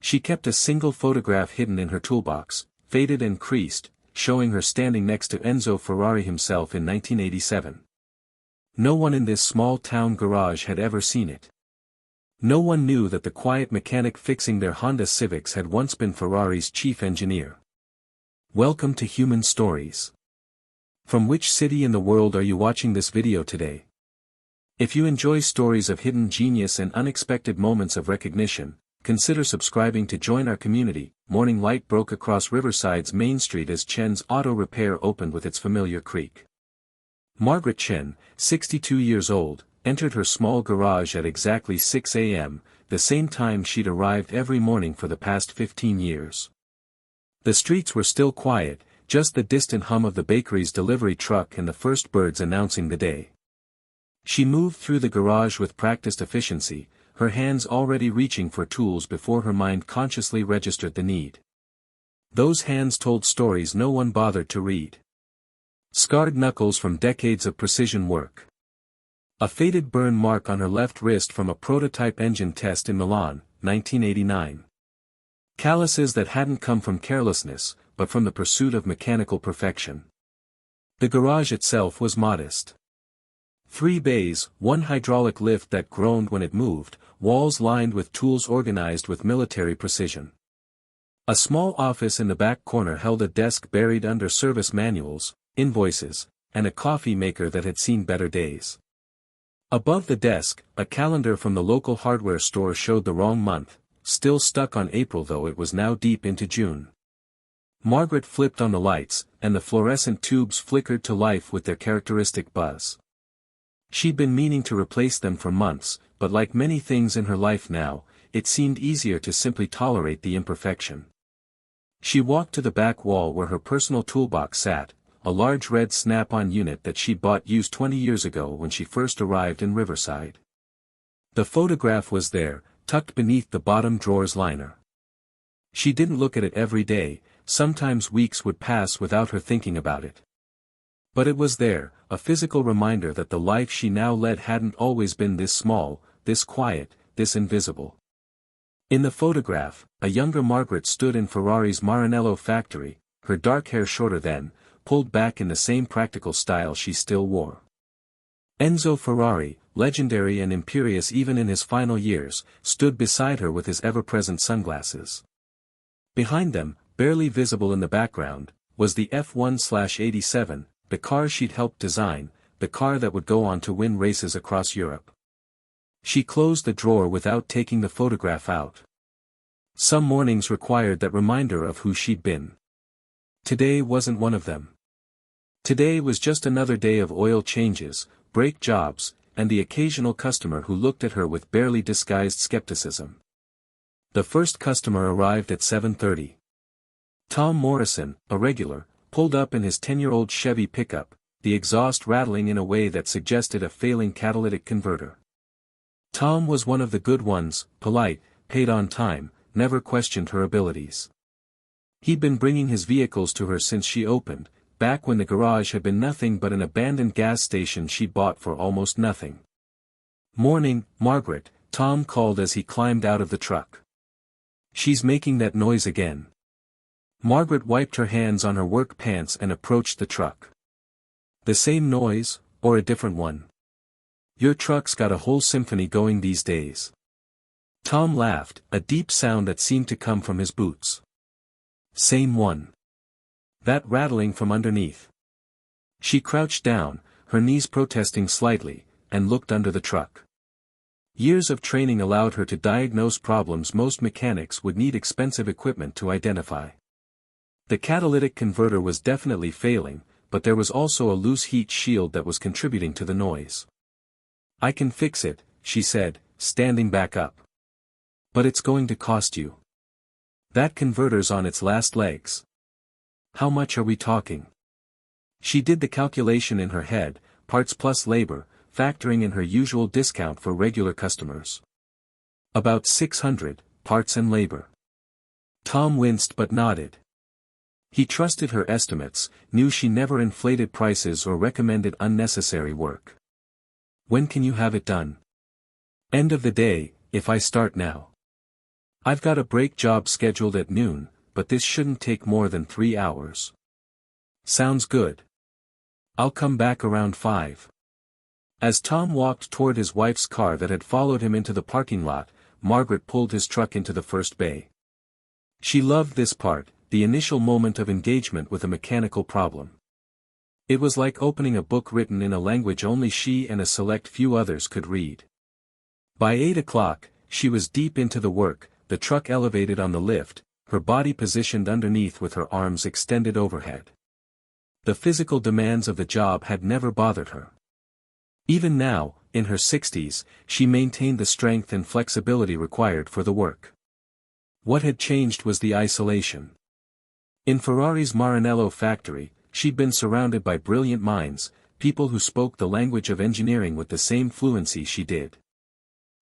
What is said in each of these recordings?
She kept a single photograph hidden in her toolbox, faded and creased, showing her standing next to Enzo Ferrari himself in 1987. No one in this small-town garage had ever seen it. No one knew that the quiet mechanic fixing their Honda Civics had once been Ferrari's chief engineer. Welcome to Human Stories. From which city in the world are you watching this video today? If you enjoy stories of hidden genius and unexpected moments of recognition, consider subscribing to join our community. Morning light broke across Riverside's Main Street as Chen's auto repair opened with its familiar creak. Margaret Chen, 62 years old, entered her small garage at exactly 6 a.m., the same time she'd arrived every morning for the past 15 years. The streets were still quiet, just the distant hum of the bakery's delivery truck and the first birds announcing the day. She moved through the garage with practiced efficiency, her hands already reaching for tools before her mind consciously registered the need. Those hands told stories no one bothered to read. Scarred knuckles from decades of precision work. A faded burn mark on her left wrist from a prototype engine test in Milan, 1989. Calluses that hadn't come from carelessness, but from the pursuit of mechanical perfection. The garage itself was modest. 3 bays, 1 hydraulic lift that groaned when it moved, walls lined with tools organized with military precision. A small office in the back corner held a desk buried under service manuals, invoices, and a coffee maker that had seen better days. Above the desk, a calendar from the local hardware store showed the wrong month, still stuck on April though it was now deep into June. Margaret flipped on the lights, and the fluorescent tubes flickered to life with their characteristic buzz. She'd been meaning to replace them for months, but like many things in her life now, it seemed easier to simply tolerate the imperfection. She walked to the back wall where her personal toolbox sat, a large red snap-on unit that she'd bought used 20 years ago when she first arrived in Riverside. The photograph was there, tucked beneath the bottom drawer's liner. She didn't look at it every day, sometimes weeks would pass without her thinking about it. But it was there, a physical reminder that the life she now led hadn't always been this small, this quiet, this invisible. In the photograph, a younger Margaret stood in Ferrari's Maranello factory, her dark hair shorter then, pulled back in the same practical style she still wore. Enzo Ferrari, legendary and imperious even in his final years, stood beside her with his ever-present sunglasses. Behind them, barely visible in the background, was the F1/87, the car she'd helped design, the car that would go on to win races across Europe. She closed the drawer without taking the photograph out. Some mornings required that reminder of who she'd been. Today wasn't one of them. Today was just another day of oil changes, brake jobs, and the occasional customer who looked at her with barely disguised skepticism. The first customer arrived at 7:30. Tom Morrison, a regular, pulled up in his 10-year-old Chevy pickup, the exhaust rattling in a way that suggested a failing catalytic converter. Tom was one of the good ones, polite, paid on time, never questioned her abilities. He'd been bringing his vehicles to her since she opened, back when the garage had been nothing but an abandoned gas station she'd bought for almost nothing. "Morning, Margaret," Tom called as he climbed out of the truck. "She's making that noise again." Margaret wiped her hands on her work pants and approached the truck. "The same noise, or a different one? Your truck's got a whole symphony going these days." Tom laughed, a deep sound that seemed to come from his boots. "Same one. That rattling from underneath." She crouched down, her knees protesting slightly, and looked under the truck. Years of training allowed her to diagnose problems most mechanics would need expensive equipment to identify. The catalytic converter was definitely failing, but there was also a loose heat shield that was contributing to the noise. "I can fix it," she said, standing back up. "But it's going to cost you. That converter's on its last legs." "How much are we talking?" She did the calculation in her head, parts plus labor, factoring in her usual discount for regular customers. "About 600, parts and labor." Tom winced but nodded. He trusted her estimates, knew she never inflated prices or recommended unnecessary work. "When can you have it done?" "End of the day, if I start now." I've got a brake job scheduled at noon, but this shouldn't take more than 3 hours. Sounds good. I'll come back around 5. As Tom walked toward his wife's car that had followed him into the parking lot, Margaret pulled his truck into the first bay. She loved this part, the initial moment of engagement with a mechanical problem. It was like opening a book written in a language only she and a select few others could read. By 8 o'clock, she was deep into the work, the truck elevated on the lift, her body positioned underneath with her arms extended overhead. The physical demands of the job had never bothered her. Even now, in her 60s, she maintained the strength and flexibility required for the work. What had changed was the isolation. In Ferrari's Maranello factory, she'd been surrounded by brilliant minds, people who spoke the language of engineering with the same fluency she did.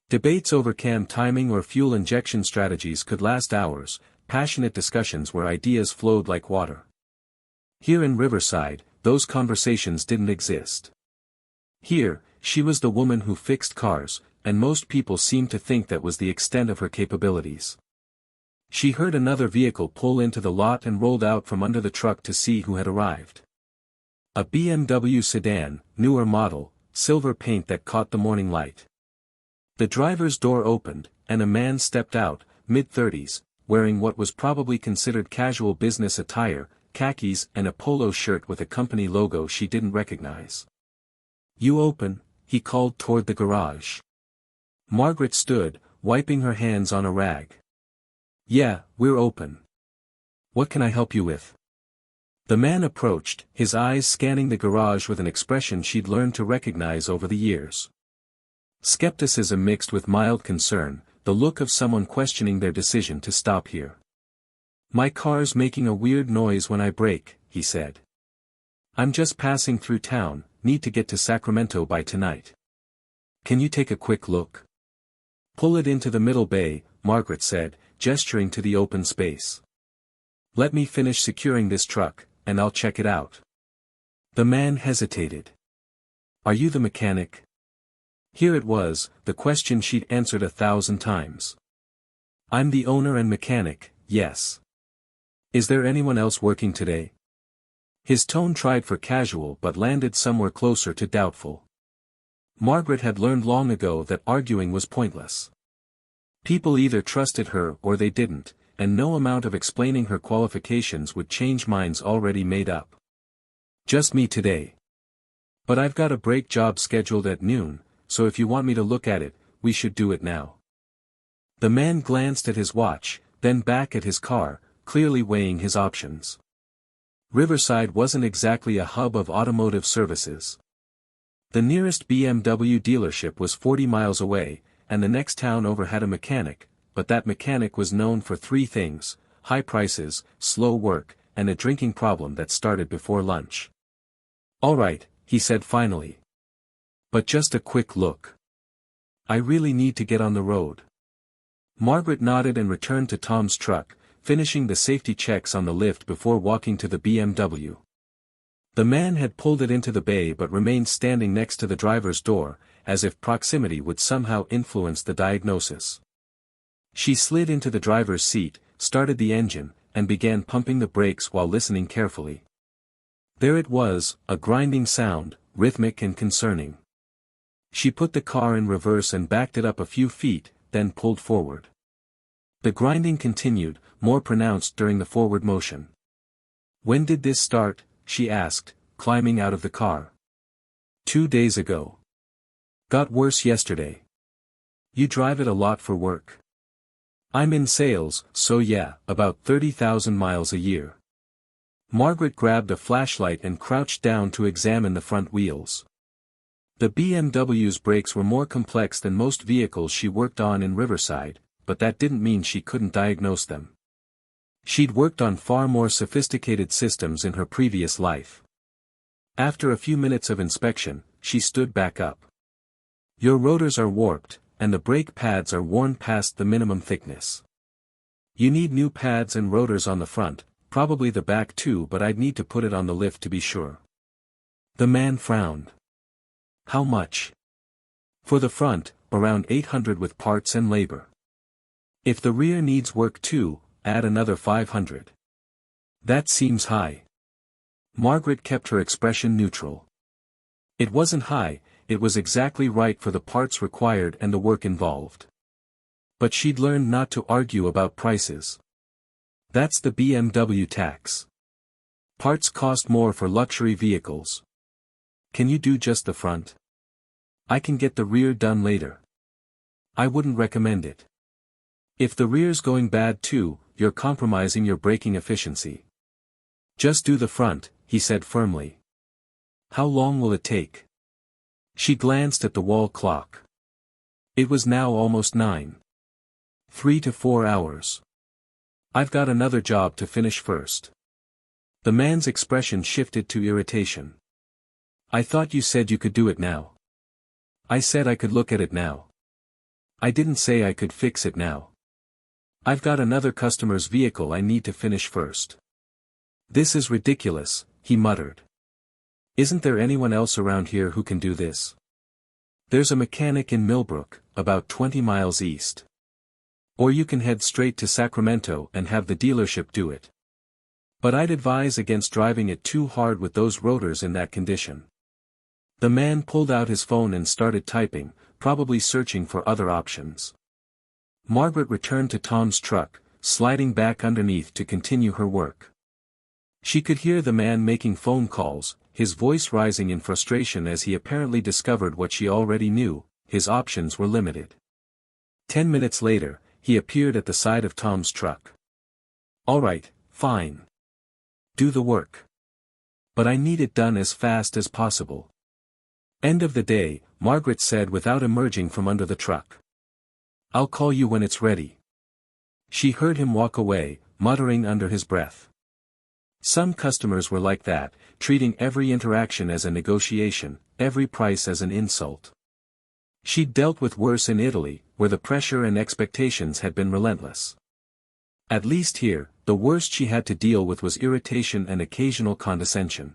Debates over cam timing or fuel injection strategies could last hours, passionate discussions where ideas flowed like water. Here in Riverside, those conversations didn't exist. Here, she was the woman who fixed cars, and most people seemed to think that was the extent of her capabilities. She heard another vehicle pull into the lot and rolled out from under the truck to see who had arrived. A BMW sedan, newer model, silver paint that caught the morning light. The driver's door opened, and a man stepped out, mid-30s, wearing what was probably considered casual business attire, khakis and a polo shirt with a company logo she didn't recognize. "You open?" he called toward the garage. Margaret stood, wiping her hands on a rag. "Yeah, we're open. What can I help you with?" The man approached, his eyes scanning the garage with an expression she'd learned to recognize over the years. Skepticism mixed with mild concern, the look of someone questioning their decision to stop here. "My car's making a weird noise when I brake," he said. "I'm just passing through town, need to get to Sacramento by tonight. Can you take a quick look?" "Pull it into the middle bay," Margaret said, gesturing to the open space. "Let me finish securing this truck, and I'll check it out." The man hesitated. "Are you the mechanic?" Here it was, the question she'd answered 1,000 times. "I'm the owner and mechanic, yes. Is there anyone else working today?" His tone tried for casual but landed somewhere closer to doubtful. Margaret had learned long ago that arguing was pointless. People either trusted her or they didn't, and no amount of explaining her qualifications would change minds already made up. "Just me today. But I've got a brake job scheduled at noon, so if you want me to look at it, we should do it now." The man glanced at his watch, then back at his car, clearly weighing his options. Riverside wasn't exactly a hub of automotive services. The nearest BMW dealership was 40 miles away, and the next town over had a mechanic, but that mechanic was known for 3 things: high prices, slow work, and a drinking problem that started before lunch. "All right," he said finally. "But just a quick look. I really need to get on the road." Margaret nodded and returned to Tom's truck, finishing the safety checks on the lift before walking to the BMW. The man had pulled it into the bay but remained standing next to the driver's door, as if proximity would somehow influence the diagnosis. She slid into the driver's seat, started the engine, and began pumping the brakes while listening carefully. There it was, a grinding sound, rhythmic and concerning. She put the car in reverse and backed it up a few feet, then pulled forward. The grinding continued, more pronounced during the forward motion. "When did this start?" she asked, climbing out of the car. 2 days ago. Got worse yesterday." "You drive it a lot for work?" "I'm in sales, so yeah, about 30,000 miles a year." Margaret grabbed a flashlight and crouched down to examine the front wheels. The BMW's brakes were more complex than most vehicles she worked on in Riverside, but that didn't mean she couldn't diagnose them. She'd worked on far more sophisticated systems in her previous life. After a few minutes of inspection, she stood back up. "Your rotors are warped, and the brake pads are worn past the minimum thickness. You need new pads and rotors on the front, probably the back too, but I'd need to put it on the lift to be sure." The man frowned. "How much?" "For the front, around 800 with parts and labor." If the rear needs work too, add another 500. That seems high. Margaret kept her expression neutral. It wasn't high, it was exactly right for the parts required and the work involved. But she'd learned not to argue about prices. That's the BMW tax. Parts cost more for luxury vehicles. Can you do just the front? I can get the rear done later. I wouldn't recommend it. If the rear's going bad too, you're compromising your braking efficiency. Just do the front, he said firmly. How long will it take? She glanced at the wall clock. It was now almost 9. 3 to 4 hours. I've got another job to finish first. The man's expression shifted to irritation. I thought you said you could do it now. I said I could look at it now. I didn't say I could fix it now. I've got another customer's vehicle I need to finish first. This is ridiculous, he muttered. Isn't there anyone else around here who can do this? There's a mechanic in Millbrook, about 20 miles east. Or you can head straight to Sacramento and have the dealership do it. But I'd advise against driving it too hard with those rotors in that condition. The man pulled out his phone and started typing, probably searching for other options. Margaret returned to Tom's truck, sliding back underneath to continue her work. She could hear the man making phone calls, his voice rising in frustration as he apparently discovered what she already knew: his options were limited. 10 minutes later, he appeared at the side of Tom's truck. All right, fine. Do the work. But I need it done as fast as possible. End of the day, Margaret said without emerging from under the truck. I'll call you when it's ready. She heard him walk away, muttering under his breath. Some customers were like that, treating every interaction as a negotiation, every price as an insult. She'd dealt with worse in Italy, where the pressure and expectations had been relentless. At least here, the worst she had to deal with was irritation and occasional condescension.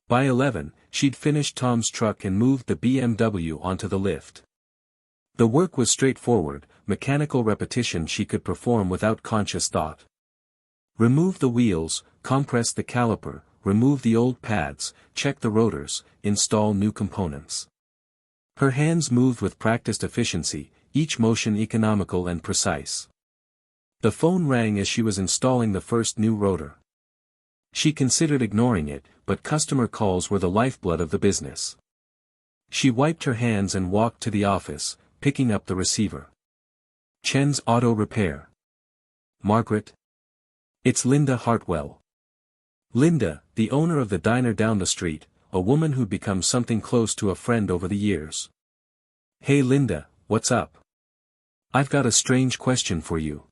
By 11, she'd finished Tom's truck and moved the BMW onto the lift. The work was straightforward, mechanical repetition she could perform without conscious thought. Remove the wheels, compress the caliper, remove the old pads, check the rotors, install new components. Her hands moved with practiced efficiency, each motion economical and precise. The phone rang as she was installing the first new rotor. She considered ignoring it, but customer calls were the lifeblood of the business. She wiped her hands and walked to the office, picking up the receiver. Chen's Auto Repair. Margaret? It's Linda Hartwell. Linda, the owner of the diner down the street, a woman who'd become something close to a friend over the years. Hey Linda, what's up? I've got a strange question for you.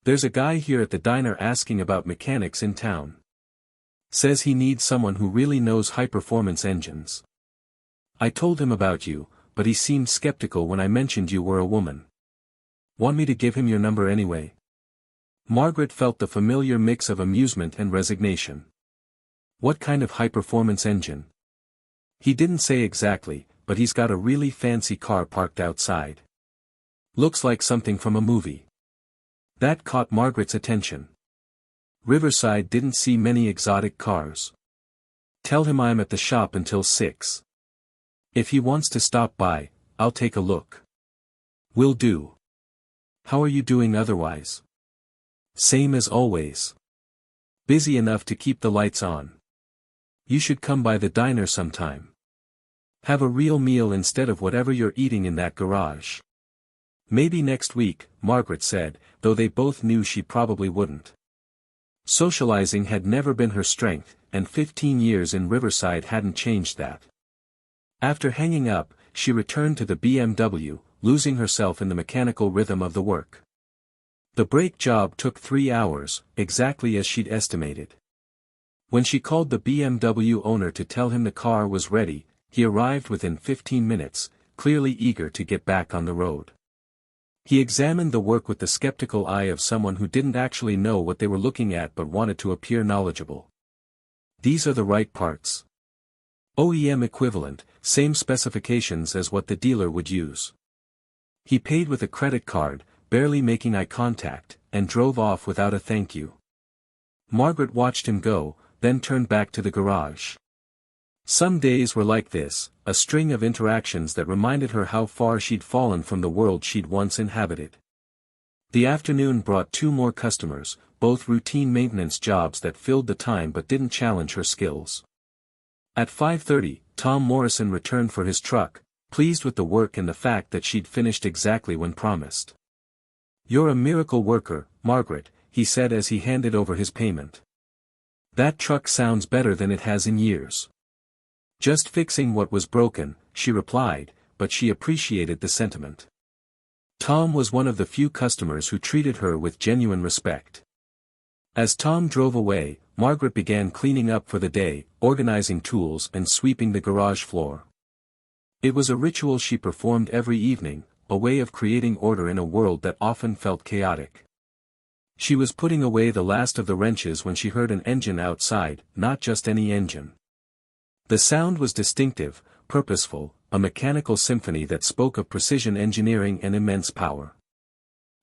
There's a guy here at the diner asking about mechanics in town. Says he needs someone who really knows high-performance engines. I told him about you, but he seemed skeptical when I mentioned you were a woman. Want me to give him your number anyway? Margaret felt the familiar mix of amusement and resignation. What kind of high-performance engine? He didn't say exactly, but he's got a really fancy car parked outside. Looks like something from a movie. That caught Margaret's attention. Riverside didn't see many exotic cars. Tell him I'm at the shop until 6. If he wants to stop by, I'll take a look. Will do. How are you doing otherwise? Same as always. Busy enough to keep the lights on. You should come by the diner sometime. Have a real meal instead of whatever you're eating in that garage. Maybe next week, Margaret said, though they both knew she probably wouldn't. Socializing had never been her strength, and 15 years in Riverside hadn't changed that. After hanging up, she returned to the BMW, losing herself in the mechanical rhythm of the work. The brake job took 3 hours, exactly as she'd estimated. When she called the BMW owner to tell him the car was ready, he arrived within 15 minutes, clearly eager to get back on the road. He examined the work with the skeptical eye of someone who didn't actually know what they were looking at but wanted to appear knowledgeable. These are the right parts. OEM equivalent, same specifications as what the dealer would use. He paid with a credit card, barely making eye contact, and drove off without a thank you. Margaret watched him go, then turned back to the garage. Some days were like this, a string of interactions that reminded her how far she'd fallen from the world she'd once inhabited. The afternoon brought 2 more customers, both routine maintenance jobs that filled the time but didn't challenge her skills. At 5:30, Tom Morrison returned for his truck, pleased with the work and the fact that she'd finished exactly when promised. "You're a miracle worker, Margaret," he said as he handed over his payment. "That truck sounds better than it has in years." "Just fixing what was broken," she replied, but she appreciated the sentiment. Tom was one of the few customers who treated her with genuine respect. As Tom drove away, Margaret began cleaning up for the day, organizing tools and sweeping the garage floor. It was a ritual she performed every evening, a way of creating order in a world that often felt chaotic. She was putting away the last of the wrenches when she heard an engine outside, not just any engine. The sound was distinctive, purposeful, a mechanical symphony that spoke of precision engineering and immense power.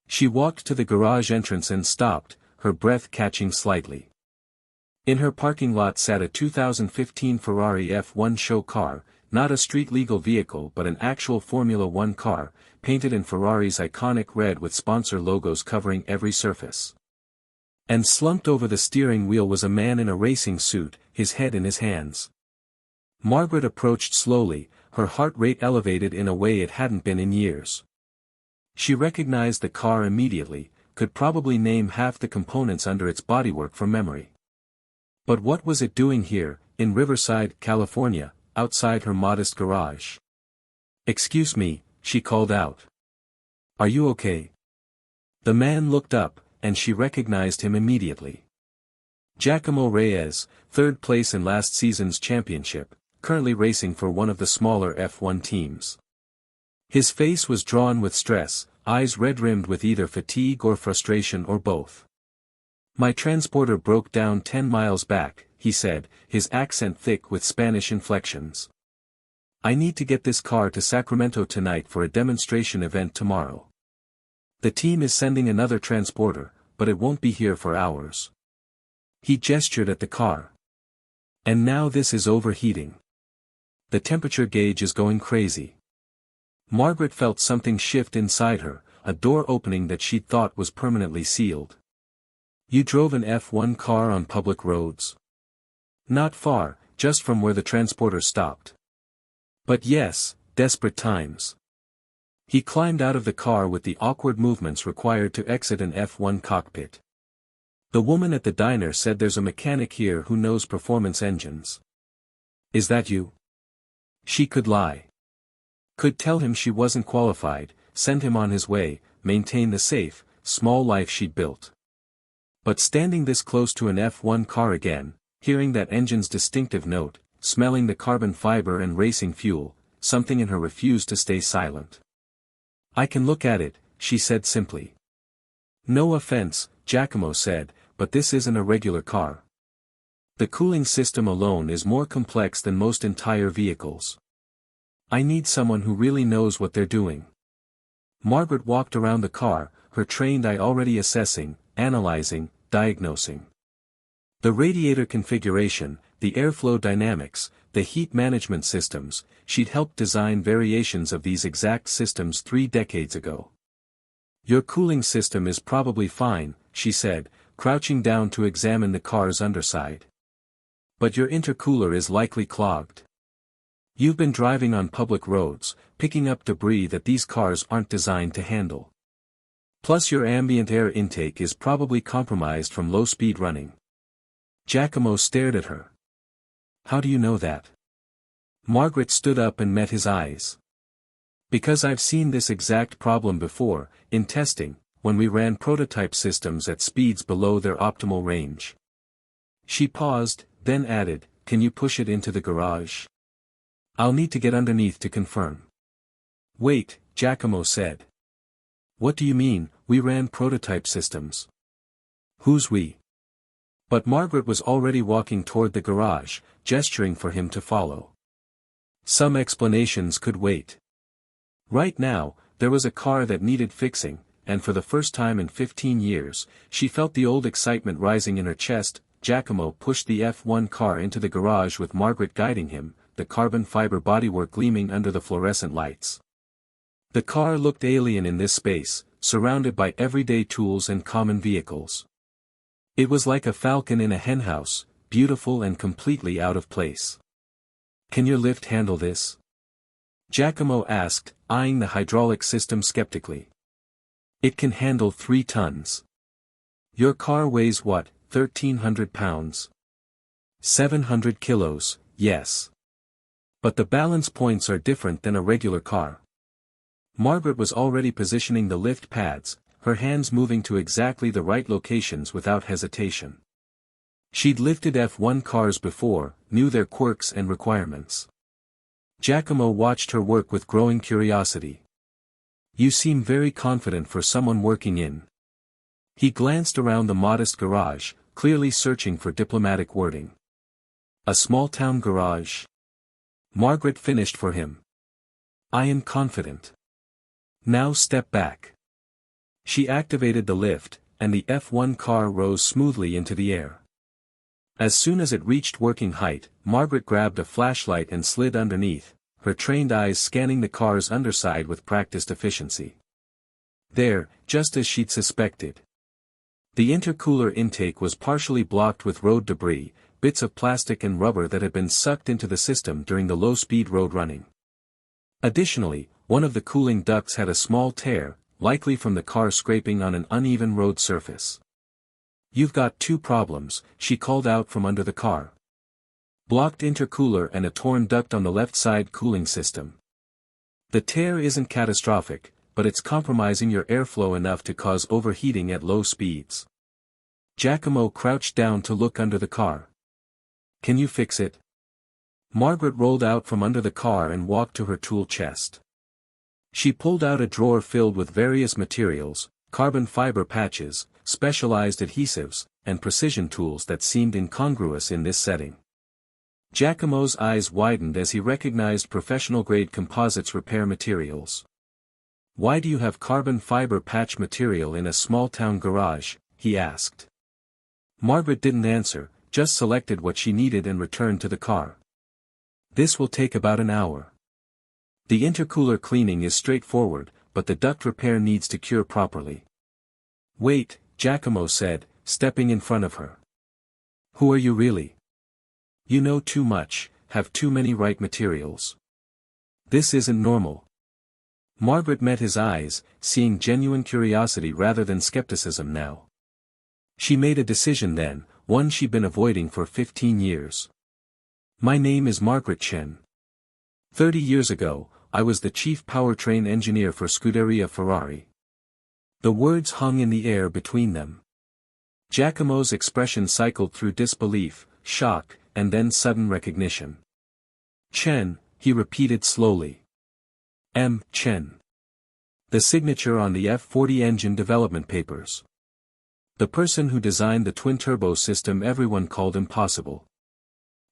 She walked to the garage entrance and stopped, her breath catching slightly. In her parking lot sat a 2015 Ferrari F1 show car, not a street-legal vehicle but an actual Formula One car, painted in Ferrari's iconic red with sponsor logos covering every surface. And slumped over the steering wheel was a man in a racing suit, his head in his hands. Margaret approached slowly, her heart rate elevated in a way it hadn't been in years. She recognized the car immediately, could probably name half the components under its bodywork from memory. But what was it doing here, in Riverside, California, outside her modest garage? "Excuse me," she called out. "Are you okay?" The man looked up, and she recognized him immediately. Giacomo Reyes, 3rd place in last season's championship, currently racing for one of the smaller F1 teams. His face was drawn with stress, eyes red-rimmed with either fatigue or frustration or both. "My transporter broke down 10 miles back," he said, his accent thick with Spanish inflections. "I need to get this car to Sacramento tonight for a demonstration event tomorrow. The team is sending another transporter, but it won't be here for hours." He gestured at the car. "And now this is overheating. The temperature gauge is going crazy." Margaret felt something shift inside her, a door opening that she'd thought was permanently sealed. "You drove an F1 car on public roads?" "Not far, just from where the transporter stopped." "But yes, desperate times." He climbed out of the car with the awkward movements required to exit an F1 cockpit. "The woman at the diner said there's a mechanic here who knows performance engines." "Is that you?" She could lie. Could tell him she wasn't qualified, send him on his way, maintain the safe, small life she'd built. But standing this close to an F1 car again, hearing that engine's distinctive note, smelling the carbon fiber and racing fuel, something in her refused to stay silent. "I can look at it," she said simply. "No offense," Giacomo said, "but this isn't a regular car. The cooling system alone is more complex than most entire vehicles. I need someone who really knows what they're doing." Margaret walked around the car, her trained eye already assessing, analyzing, diagnosing. The radiator configuration, the airflow dynamics, the heat management systems, she'd helped design variations of these exact systems 3 decades ago. "Your cooling system is probably fine," she said, crouching down to examine the car's underside. "But your intercooler is likely clogged. You've been driving on public roads, picking up debris that these cars aren't designed to handle. Plus your ambient air intake is probably compromised from low-speed running." Giacomo stared at her. "How do you know that?" Margaret stood up and met his eyes. "Because I've seen this exact problem before, in testing, when we ran prototype systems at speeds below their optimal range." She paused, then added, "Can you push it into the garage? I'll need to get underneath to confirm." "Wait," Giacomo said. "What do you mean, we ran prototype systems? Who's we?" But Margaret was already walking toward the garage, gesturing for him to follow. Some explanations could wait. Right now, there was a car that needed fixing, and for the first time in 15 years, she felt the old excitement rising in her chest. Giacomo pushed the F1 car into the garage with Margaret guiding him, the carbon fiber bodywork gleaming under the fluorescent lights. The car looked alien in this space, surrounded by everyday tools and common vehicles. It was like a falcon in a henhouse, beautiful and completely out of place. "Can your lift handle this?" Giacomo asked, eyeing the hydraulic system skeptically. "It can handle 3 tons. Your car weighs what, 1,300 pounds? 700 kilos, yes. But the balance points are different than a regular car." Margaret was already positioning the lift pads, her hands moving to exactly the right locations without hesitation. She'd lifted F1 cars before, knew their quirks and requirements. Giacomo watched her work with growing curiosity. "You seem very confident for someone working in." He glanced around the modest garage, clearly searching for diplomatic wording. "A small-town garage?" Margaret finished for him. "I am confident. Now step back." She activated the lift, and the F1 car rose smoothly into the air. As soon as it reached working height, Margaret grabbed a flashlight and slid underneath, her trained eyes scanning the car's underside with practiced efficiency. There, just as she'd suspected. The intercooler intake was partially blocked with road debris, bits of plastic and rubber that had been sucked into the system during the low-speed road running. Additionally, one of the cooling ducts had a small tear, likely from the car scraping on an uneven road surface. "You've got 2 problems," she called out from under the car. "Blocked intercooler and a torn duct on the left side cooling system. The tear isn't catastrophic, but it's compromising your airflow enough to cause overheating at low speeds." Giacomo crouched down to look under the car. "Can you fix it?" Margaret rolled out from under the car and walked to her tool chest. She pulled out a drawer filled with various materials, carbon fiber patches, specialized adhesives, and precision tools that seemed incongruous in this setting. Giacomo's eyes widened as he recognized professional-grade composites repair materials. "Why do you have carbon fiber patch material in a small-town garage?" he asked. Margaret didn't answer, just selected what she needed and returned to the car. "This will take about an hour. The intercooler cleaning is straightforward, but the duct repair needs to cure properly." "Wait," Giacomo said, stepping in front of her. "Who are you really? You know too much, have too many right materials. This isn't normal." Margaret met his eyes, seeing genuine curiosity rather than skepticism now. She made a decision then, one she'd been avoiding for 15 years. "My name is Margaret Chen. 30 years ago, I was the chief powertrain engineer for Scuderia Ferrari." The words hung in the air between them. Giacomo's expression cycled through disbelief, shock, and then sudden recognition. "Chen," he repeated slowly. "M. Chen. The signature on the F40 engine development papers. The person who designed the twin-turbo system everyone called impossible."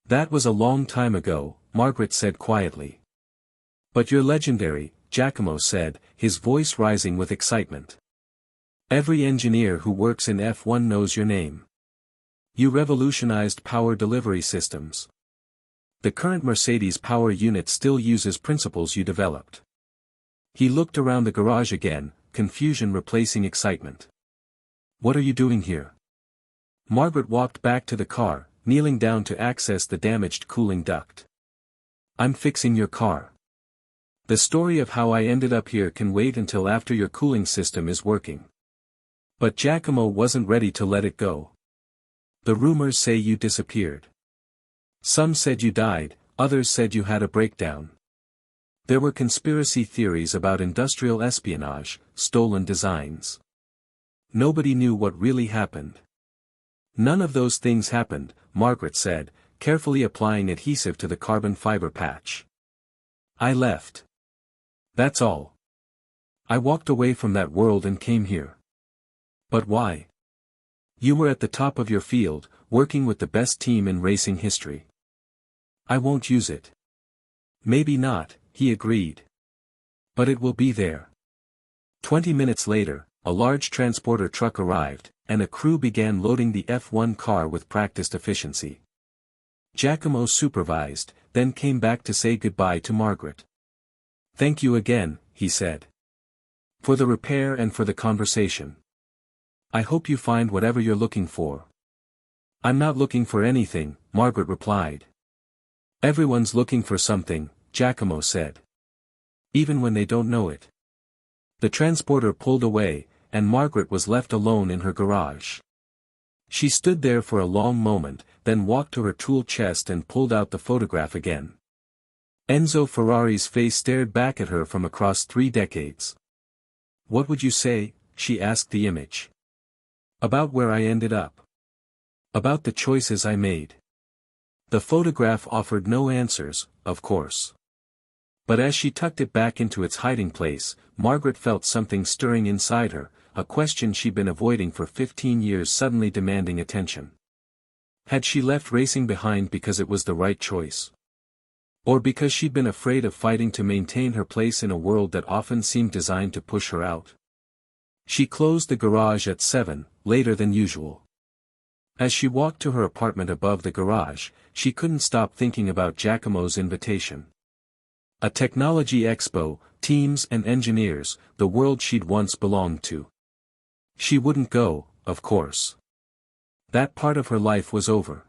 "That was a long time ago," Margaret said quietly. "But you're legendary," Giacomo said, his voice rising with excitement. "Every engineer who works in F1 knows your name. You revolutionized power delivery systems. The current Mercedes power unit still uses principles you developed." He looked around the garage again, confusion replacing excitement. "What are you doing here?" Margaret walked back to the car, kneeling down to access the damaged cooling duct. "I'm fixing your car. The story of how I ended up here can wait until after your cooling system is working." But Giacomo wasn't ready to let it go. "The rumors say you disappeared. Some said you died, others said you had a breakdown. There were conspiracy theories about industrial espionage, stolen designs. Nobody knew what really happened." "None of those things happened," Margaret said, carefully applying adhesive to the carbon fiber patch. "I left. That's all. I walked away from that world and came here." "But why? You were at the top of your field, working with the best team in racing history." "I won't use it." "Maybe not," he agreed. "But it will be there." 20 minutes later, a large transporter truck arrived, and a crew began loading the F1 car with practiced efficiency. Giacomo supervised, then came back to say goodbye to Margaret. "Thank you again," he said. "For the repair and for the conversation. I hope you find whatever you're looking for." "I'm not looking for anything," Margaret replied. "Everyone's looking for something," Giacomo said. "Even when they don't know it." The transporter pulled away, and Margaret was left alone in her garage. She stood there for a long moment, then walked to her tool chest and pulled out the photograph again. Enzo Ferrari's face stared back at her from across 3 decades. "What would you say?" she asked the image. "About where I ended up. About the choices I made." The photograph offered no answers, of course. But as she tucked it back into its hiding place, Margaret felt something stirring inside her, a question she'd been avoiding for 15 years suddenly demanding attention. Had she left racing behind because it was the right choice? Or because she'd been afraid of fighting to maintain her place in a world that often seemed designed to push her out? She closed the garage at 7, later than usual. As she walked to her apartment above the garage, she couldn't stop thinking about Giacomo's invitation. A technology expo, teams and engineers, the world she'd once belonged to. She wouldn't go, of course. That part of her life was over.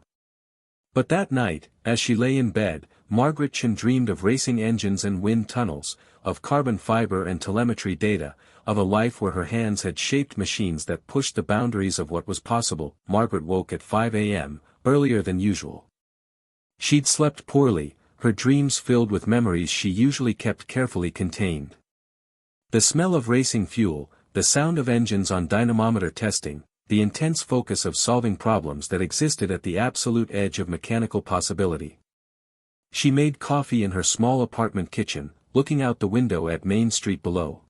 But that night, as she lay in bed, Margaret Chen dreamed of racing engines and wind tunnels, of carbon fiber and telemetry data, of a life where her hands had shaped machines that pushed the boundaries of what was possible. Margaret woke at 5 a.m., earlier than usual. She'd slept poorly, her dreams filled with memories she usually kept carefully contained. The smell of racing fuel, the sound of engines on dynamometer testing, the intense focus of solving problems that existed at the absolute edge of mechanical possibility. She made coffee in her small apartment kitchen, looking out the window at Main Street below.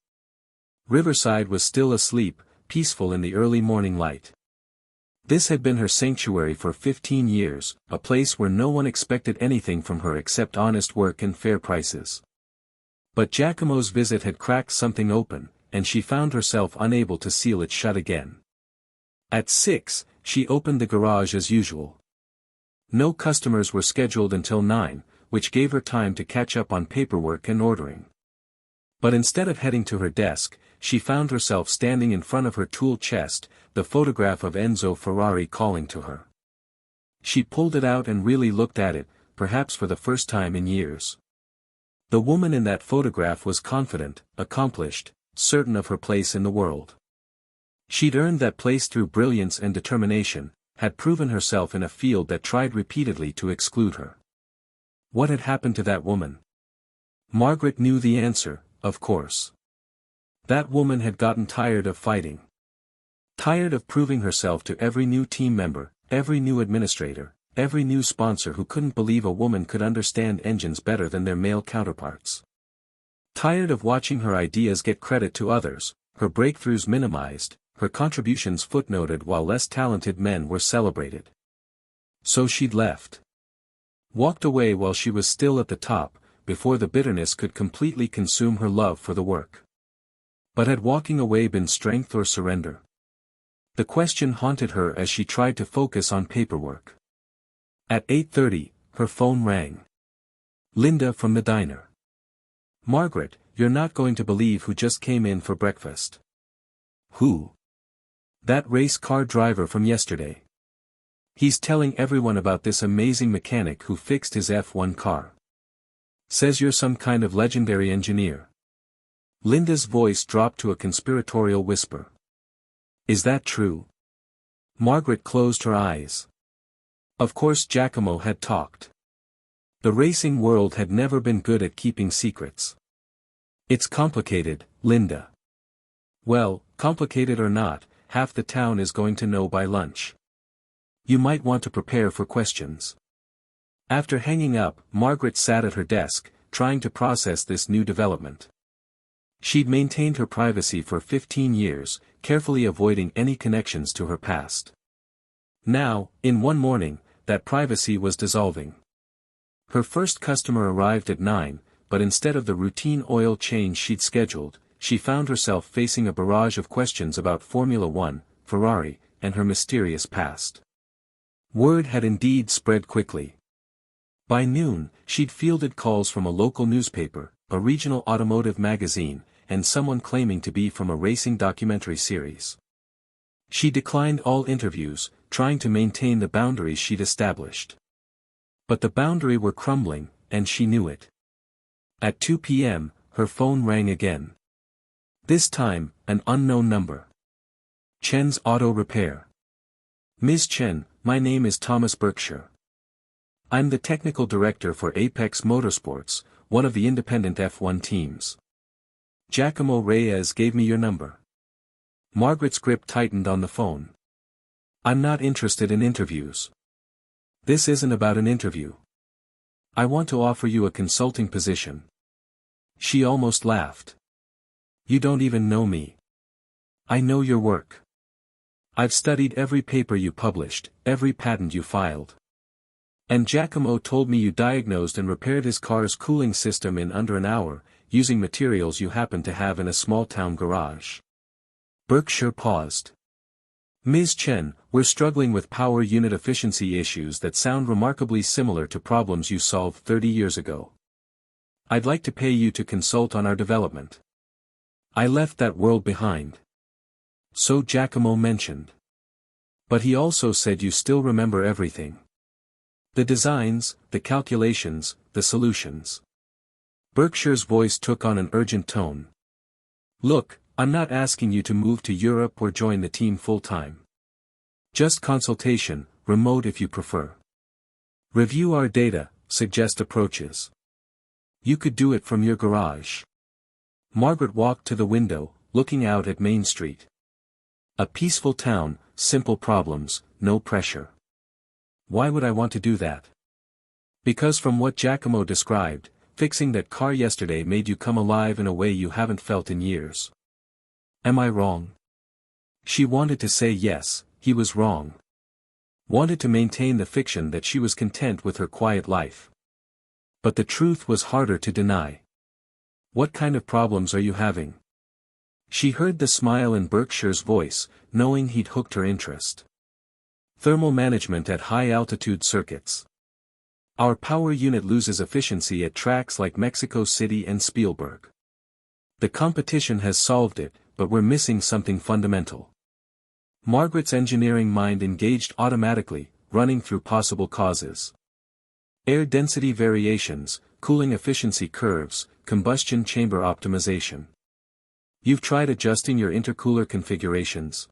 Riverside was still asleep, peaceful in the early morning light. This had been her sanctuary for 15 years, a place where no one expected anything from her except honest work and fair prices. But Giacomo's visit had cracked something open, and she found herself unable to seal it shut again. At 6, she opened the garage as usual. No customers were scheduled until 9, which gave her time to catch up on paperwork and ordering. But instead of heading to her desk, she found herself standing in front of her tool chest, the photograph of Enzo Ferrari calling to her. She pulled it out and really looked at it, perhaps for the first time in years. The woman in that photograph was confident, accomplished, certain of her place in the world. She'd earned that place through brilliance and determination, had proven herself in a field that tried repeatedly to exclude her. What had happened to that woman? Margaret knew the answer, of course. That woman had gotten tired of fighting. Tired of proving herself to every new team member, every new administrator, every new sponsor who couldn't believe a woman could understand engines better than their male counterparts. Tired of watching her ideas get credit to others, her breakthroughs minimized, her contributions footnoted while less talented men were celebrated. So she'd left. Walked away while she was still at the top, before the bitterness could completely consume her love for the work. But had walking away been strength or surrender? The question haunted her as she tried to focus on paperwork. At 8:30, her phone rang. Linda from the diner. "Margaret, you're not going to believe who just came in for breakfast." "Who?" "That race car driver from yesterday. He's telling everyone about this amazing mechanic who fixed his F1 car. Says you're some kind of legendary engineer." Linda's voice dropped to a conspiratorial whisper. "Is that true?" Margaret closed her eyes. Of course Giacomo had talked. The racing world had never been good at keeping secrets. "It's complicated, Linda." "Well, complicated or not, half the town is going to know by lunch. You might want to prepare for questions." After hanging up, Margaret sat at her desk, trying to process this new development. She'd maintained her privacy for 15 years, carefully avoiding any connections to her past. Now, in one morning, that privacy was dissolving. Her first customer arrived at 9, but instead of the routine oil change she'd scheduled, she found herself facing a barrage of questions about Formula One, Ferrari, and her mysterious past. Word had indeed spread quickly. By noon, she'd fielded calls from a local newspaper, a regional automotive magazine, and someone claiming to be from a racing documentary series. She declined all interviews, trying to maintain the boundaries she'd established. But the boundaries were crumbling, and she knew it. At 2 p.m., her phone rang again. This time, an unknown number. Chen's Auto Repair. Ms. Chen, my name is Thomas Berkshire. I'm the technical director for Apex Motorsports, one of the independent F1 teams. Giacomo Reyes gave me your number. Margaret's grip tightened on the phone. I'm not interested in interviews. This isn't about an interview. I want to offer you a consulting position. She almost laughed. You don't even know me. I know your work. I've studied every paper you published, every patent you filed. And Giacomo told me you diagnosed and repaired his car's cooling system in under an hour, using materials you happen to have in a small-town garage. Berkshire paused. Ms. Chen, we're struggling with power unit efficiency issues that sound remarkably similar to problems you solved 30 years ago. I'd like to pay you to consult on our development. I left that world behind. So Giacomo mentioned. But he also said you still remember everything. The designs, the calculations, the solutions. Berkshire's voice took on an urgent tone. Look, I'm not asking you to move to Europe or join the team full-time. Just consultation, remote if you prefer. Review our data, suggest approaches. You could do it from your garage. Margaret walked to the window, looking out at Main Street. A peaceful town, simple problems, no pressure. Why would I want to do that? Because from what Giacomo described, fixing that car yesterday made you come alive in a way you haven't felt in years. Am I wrong? She wanted to say yes, he was wrong. Wanted to maintain the fiction that she was content with her quiet life. But the truth was harder to deny. What kind of problems are you having? She heard the smile in Berkshire's voice, knowing he'd hooked her interest. Thermal management at high-altitude circuits. Our power unit loses efficiency at tracks like Mexico City and Spielberg. The competition has solved it, but we're missing something fundamental. Margaret's engineering mind engaged automatically, running through possible causes. Air density variations, cooling efficiency curves, combustion chamber optimization. You've tried adjusting your intercooler configurations?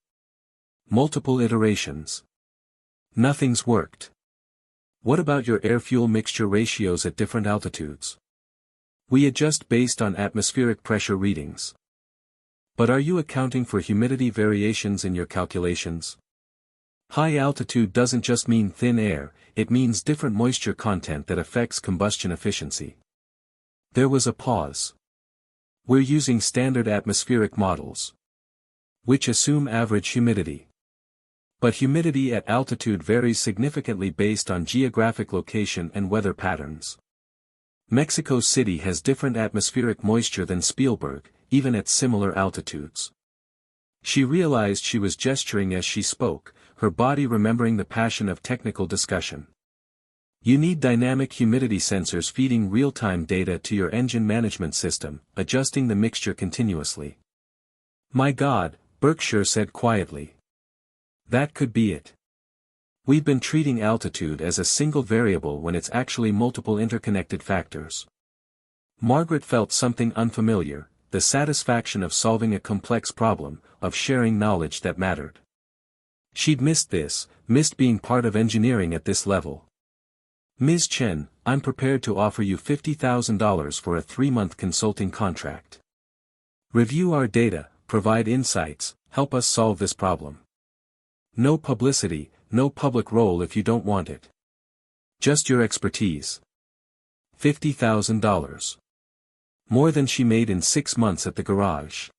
Multiple iterations. Nothing's worked. What about your air-fuel mixture ratios at different altitudes? We adjust based on atmospheric pressure readings. But are you accounting for humidity variations in your calculations? High altitude doesn't just mean thin air, it means different moisture content that affects combustion efficiency. There was a pause. We're using standard atmospheric models, which assume average humidity. But humidity at altitude varies significantly based on geographic location and weather patterns. Mexico City has different atmospheric moisture than Spielberg, even at similar altitudes. She realized she was gesturing as she spoke, her body remembering the passion of technical discussion. You need dynamic humidity sensors feeding real-time data to your engine management system, adjusting the mixture continuously. My God, Berkshire said quietly. That could be it. We've been treating altitude as a single variable when it's actually multiple interconnected factors. Margaret felt something unfamiliar, the satisfaction of solving a complex problem, of sharing knowledge that mattered. She'd missed this, missed being part of engineering at this level. Ms. Chen, I'm prepared to offer you $50,000 for a 3-month consulting contract. Review our data, provide insights, help us solve this problem. No publicity, no public role if you don't want it. Just your expertise. $50,000. More than she made in 6 months at the garage.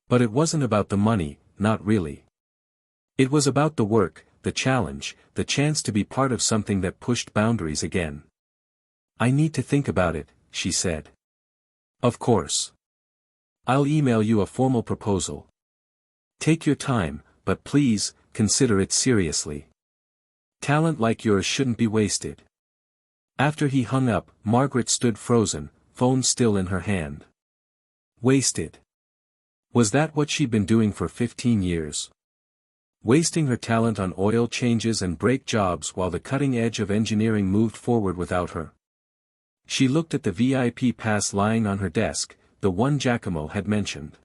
But it wasn't about the money, not really. It was about the work, the challenge, the chance to be part of something that pushed boundaries again. I need to think about it, she said. Of course. I'll email you a formal proposal. Take your time, but please, consider it seriously. Talent like yours shouldn't be wasted. After he hung up, Margaret stood frozen, phone still in her hand. Wasted. Was that what she'd been doing for 15 years? Wasting her talent on oil changes and brake jobs while the cutting edge of engineering moved forward without her. She looked at the VIP pass lying on her desk, the one Giacomo had mentioned.